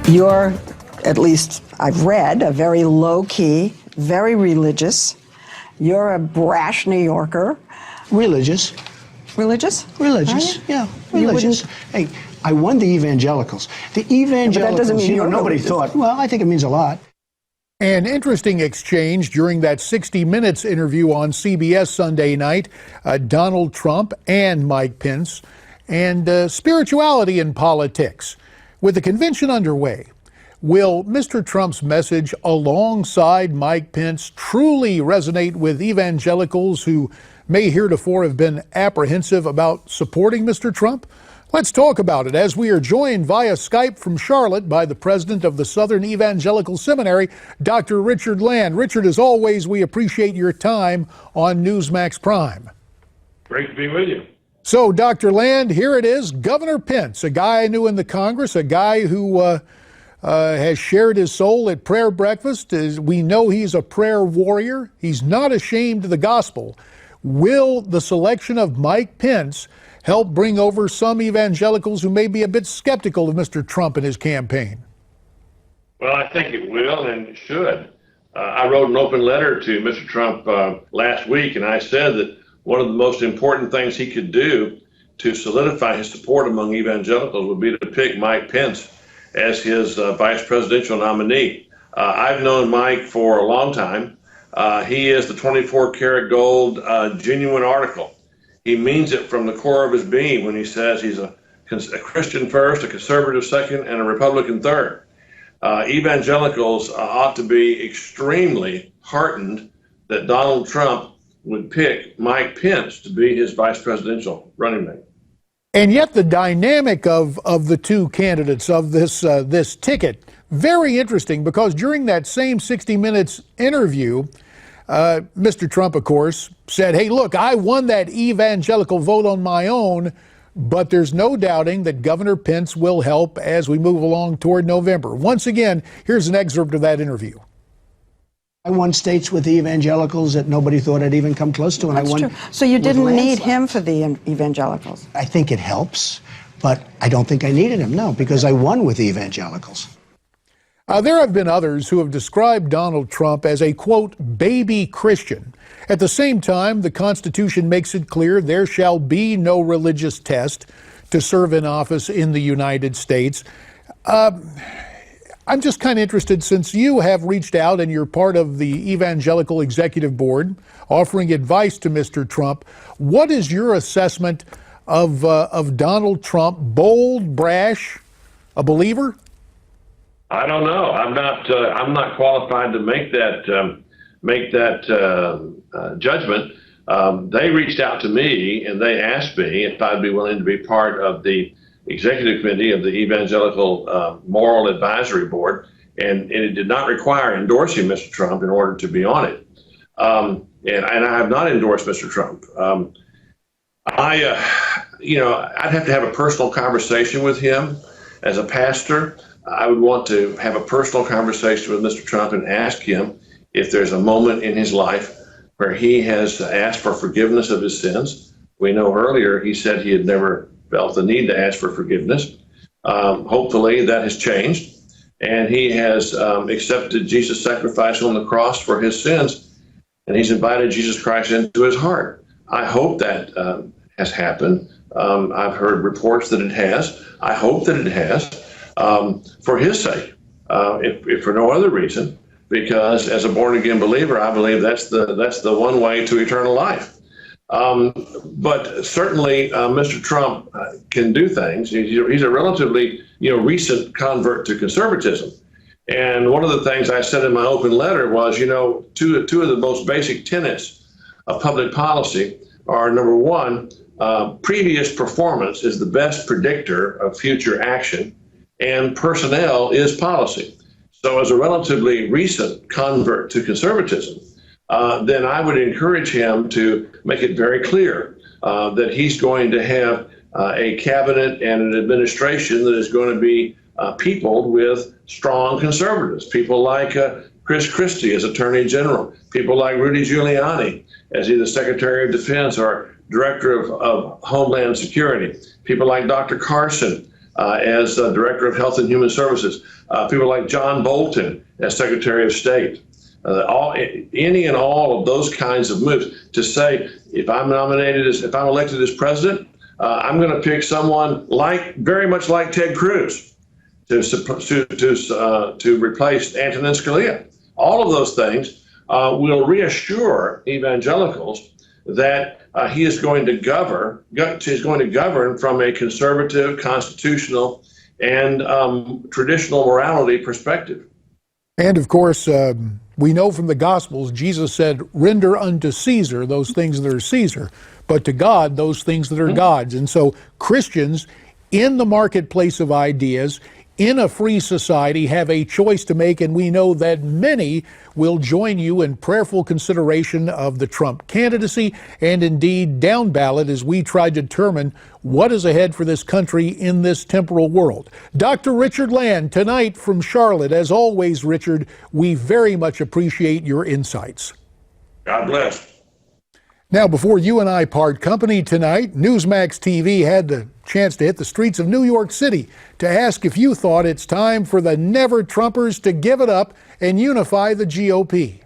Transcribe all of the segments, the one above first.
You're, at least I've read, a very low-key, very religious. You're a brash New Yorker. Religious. Religious? Religious, yeah, religious. Hey, I won the evangelicals. The evangelicals, but that doesn't mean nobody religious. thought, well, I think it means a lot. An interesting exchange during that 60 Minutes interview on CBS Sunday night, Donald Trump and Mike Pence, and spirituality in politics. With the convention underway, will Mr. Trump's message alongside Mike Pence truly resonate with evangelicals who may heretofore have been apprehensive about supporting Mr. Trump? Let's talk about it as we are joined via Skype from Charlotte by the president of the Southern Evangelical Seminary, Dr. Richard Land. Richard, as always, we appreciate your time on Newsmax Prime. Great to be with you. So, Dr. Land, here it is. Governor Pence, a guy I knew in the Congress, a guy who has shared his soul at prayer breakfast. We know he's a prayer warrior. He's not ashamed of the gospel. Will the selection of Mike Pence help bring over some evangelicals who may be a bit skeptical of Mr. Trump and his campaign? Well, I think it will and should. I wrote an open letter to Mr. Trump last week, and I said that one of the most important things he could do to solidify his support among evangelicals would be to pick Mike Pence as his vice presidential nominee. I've known Mike for a long time. He is the 24-karat gold genuine article. He means it from the core of his being when he says he's a Christian first, a conservative second, and a Republican third. Evangelicals ought to be extremely heartened that Donald Trump would pick Mike Pence to be his vice presidential running mate. And yet the dynamic of the two candidates of this ticket, very interesting, because during that same 60 Minutes interview, Mr. Trump, of course, said, hey, look, I won that evangelical vote on my own, but there's no doubting that Governor Pence will help as we move along toward November. Once again, here's an excerpt of that interview. I won states with the evangelicals that nobody thought I'd even come close to, and That's I won. true. So you didn't need landslide. him for the evangelicals? I think it helps, but I don't think I needed him, no, because I won with the evangelicals. There have been others who have described Donald Trump as a, quote, baby Christian. At the same time, the Constitution makes it clear there shall be no religious test to serve in office in the United States. I'm just kind of interested, since you have reached out and you're part of the Evangelical Executive Board offering advice to Mr. Trump, what is your assessment of Donald Trump? Bold, brash, a believer? I don't know. I'm not qualified to make that judgment. They reached out to me and they asked me if I'd be willing to be part of the executive committee of the Evangelical Moral Advisory Board, and it did not require endorsing Mr. Trump in order to be on it. And I have not endorsed Mr. Trump. I'd have to have a personal conversation with him as a pastor. I would want to have a personal conversation with Mr. Trump and ask him if there's a moment in his life where he has asked for forgiveness of his sins. We know earlier he said he had never felt the need to ask for forgiveness. Hopefully that has changed, and he has accepted Jesus' sacrifice on the cross for his sins, and he's invited Jesus Christ into his heart. I hope that has happened. I've heard reports that it has. I hope that it has. For his sake, if for no other reason, because as a born-again believer, I believe that's the one way to eternal life. But certainly, Mr. Trump can do things. He's a relatively recent convert to conservatism, and one of the things I said in my open letter was, two of the most basic tenets of public policy are, number one, previous performance is the best predictor of future action, and personnel is policy. So as a relatively recent convert to conservatism, then I would encourage him to make it very clear that he's going to have a cabinet and an administration that is going to be peopled with strong conservatives, people like Chris Christie as Attorney General, people like Rudy Giuliani as either Secretary of Defense or Director of Homeland Security, people like Dr. Carson as Director of Health and Human Services, people like John Bolton as Secretary of State. Any and all of those kinds of moves to say, if I'm elected as president, I'm going to pick someone very much like Ted Cruz to replace Antonin Scalia. All of those things will reassure evangelicals that he is going to govern from a conservative, constitutional, and traditional morality perspective. And of course, we know from the Gospels, Jesus said, render unto Caesar those things that are Caesar, but to God those things that are God's. And so Christians in the marketplace of ideas, in a free society, have a choice to make, and we know that many will join you in prayerful consideration of the Trump candidacy and indeed down ballot as we try to determine what is ahead for this country in this temporal world. Dr. Richard Land, tonight from Charlotte. As always, Richard, we very much appreciate your insights. God bless. Now, before you and I part company tonight, Newsmax TV had the chance to hit the streets of New York City to ask if you thought it's time for the never-Trumpers to give it up and unify the GOP.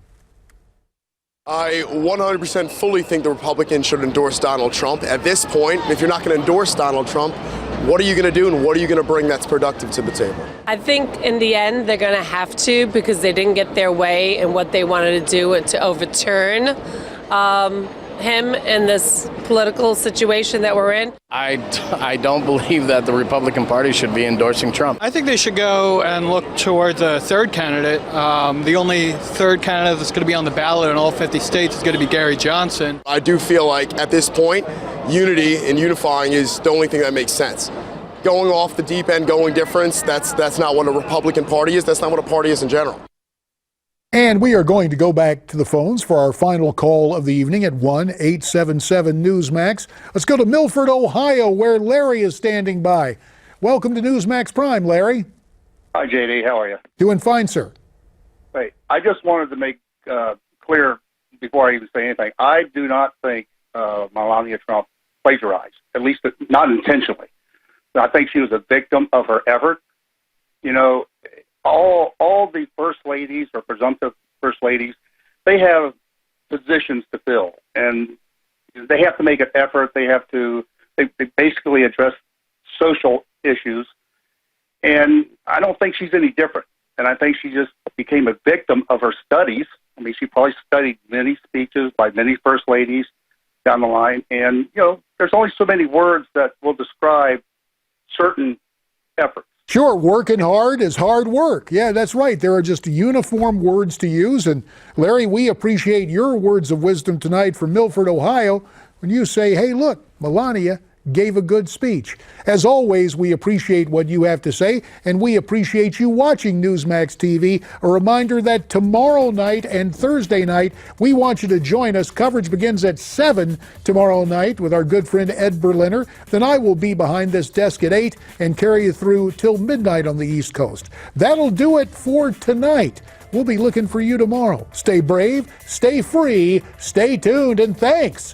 I 100% fully think the Republicans should endorse Donald Trump. At this point, if you're not going to endorse Donald Trump, what are you going to do and what are you going to bring that's productive to the table? I think in the end they're going to have to, because they didn't get their way in what they wanted to do, and to overturn him in this political situation that we're in. I don't believe that the Republican Party should be endorsing Trump. I think they should go and look towards a third candidate. The only third candidate that's going to be on the ballot in all 50 states is going to be Gary Johnson. I do feel like at this point, unity and unifying is the only thing that makes sense. Going off the deep end, going different, that's not what a Republican Party is. That's not what a party is in general. And we are going to go back to the phones for our final call of the evening at 1-877-NEWSMAX. Let's go to Milford, Ohio, where Larry is standing by. Welcome to Newsmax Prime, Larry. Hi, JD. How are you? Doing fine, sir. Hey, I just wanted to make clear before I even say anything, I do not think Melania Trump plagiarized, at least not intentionally. I think she was a victim of her effort. You know, all the first ladies or presumptive first ladies, they have positions to fill, and they have to make an effort. They basically address social issues, and I don't think she's any different. And I think she just became a victim of her studies. I mean, she probably studied many speeches by many first ladies down the line, and you know, there's only so many words that will describe certain efforts. Sure, working hard is hard work. Yeah, that's right. There are just uniform words to use. And Larry, we appreciate your words of wisdom tonight from Milford, Ohio, when you say, hey, look, Melania gave a good speech. As always, we appreciate what you have to say, and we appreciate you watching Newsmax TV. A reminder that tomorrow night and Thursday night, we want you to join us. Coverage begins at 7 tomorrow night with our good friend Ed Berliner. Then I will be behind this desk at 8 and carry you through till midnight on the East Coast. That'll do it for tonight. We'll be looking for you tomorrow. Stay brave, stay free, stay tuned, and thanks.